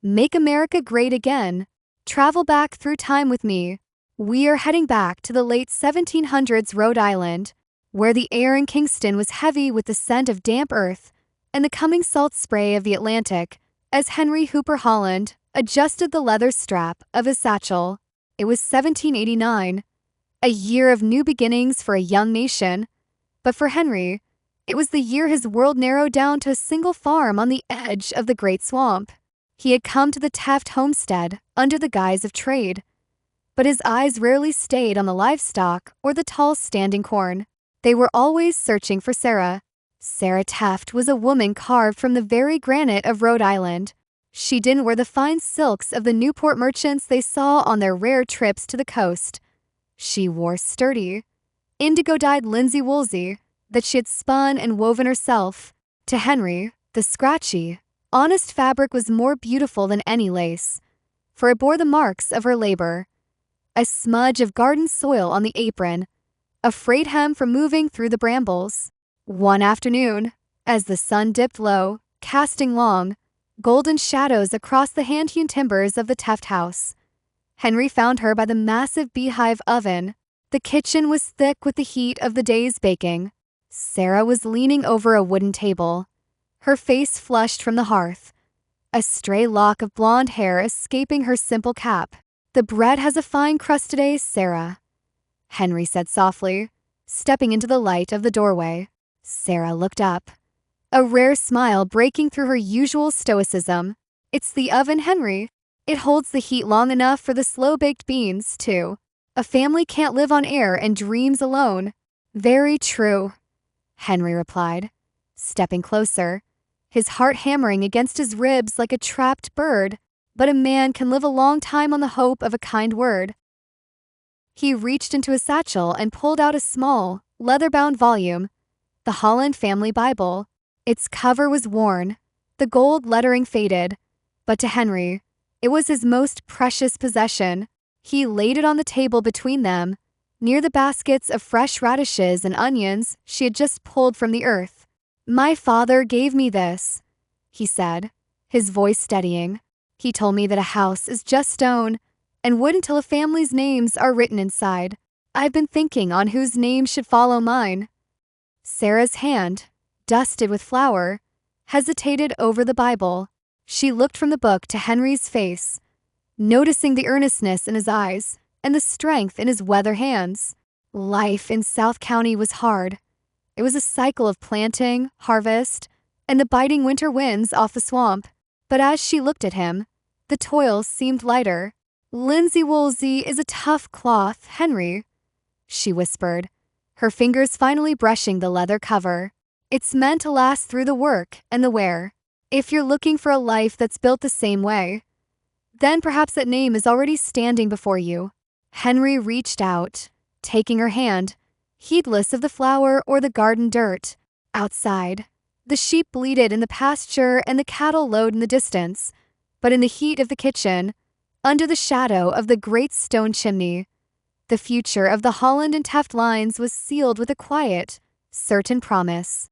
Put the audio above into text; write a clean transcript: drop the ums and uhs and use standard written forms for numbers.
Make America Great Again. Travel back through time with me. We are heading back to the late 1700s Rhode Island, where the air in Kingston was heavy with the scent of damp earth and the coming salt spray of the Atlantic, as Henry Hooper Holland adjusted the leather strap of his satchel. It was 1789, a year of new beginnings for a young nation. But for Henry, it was the year his world narrowed down to a single farm on the edge of the Great Swamp. He had come to the Taft homestead under the guise of trade, but his eyes rarely stayed on the livestock or the tall standing corn. They were always searching for Sarah. Sarah Taft was a woman carved from the very granite of Rhode Island. She didn't wear the fine silks of the Newport merchants they saw on their rare trips to the coast. She wore sturdy, indigo-dyed linsey woolsey that she had spun and woven herself. To Henry, the scratchy, honest fabric was more beautiful than any lace, for it bore the marks of her labor. A smudge of garden soil on the apron, a frayed hem from moving through the brambles. One afternoon, as the sun dipped low, casting long, golden shadows across the hand-hewn timbers of the Taft house, Henry found her by the massive beehive oven. The kitchen was thick with the heat of the day's baking. Sarah was leaning over a wooden table, her face flushed from the hearth, a stray lock of blonde hair escaping her simple cap. "The bread has a fine crust today, Sarah," Henry said softly, stepping into the light of the doorway. Sarah looked up, a rare smile breaking through her usual stoicism. "It's the oven, Henry. It holds the heat long enough for the slow-baked beans, too. A family can't live on air and dreams alone." "Very true," Henry replied, stepping closer, his heart hammering against his ribs like a trapped bird. "But a man can live a long time on the hope of a kind word." He reached into his satchel and pulled out a small, leather-bound volume, the Holland Family Bible. Its cover was worn, the gold lettering faded, but to Henry, it was his most precious possession. He laid it on the table between them, near the baskets of fresh radishes and onions she had just pulled from the earth. "My father gave me this," he said, his voice steadying. "He told me that a house is just stone and wood until a family's names are written inside. I've been thinking on whose name should follow mine." Sarah's hand, dusted with flour, hesitated over the Bible. She looked from the book to Henry's face, noticing the earnestness in his eyes and the strength in his weather hands. Life in South County was hard. It was a cycle of planting, harvest, and the biting winter winds off the swamp. But as she looked at him, the toil seemed lighter. "Linsey woolsey is a tough cloth, Henry," she whispered, her fingers finally brushing the leather cover. "It's meant to last through the work and the wear. If you're looking for a life that's built the same way, then perhaps that name is already standing before you." Henry reached out, taking her hand, heedless of the flour or the garden dirt. Outside, the sheep bleated in the pasture and the cattle lowed in the distance, but in the heat of the kitchen, under the shadow of the great stone chimney, the future of the Holland and Taft lines was sealed with a quiet, certain promise.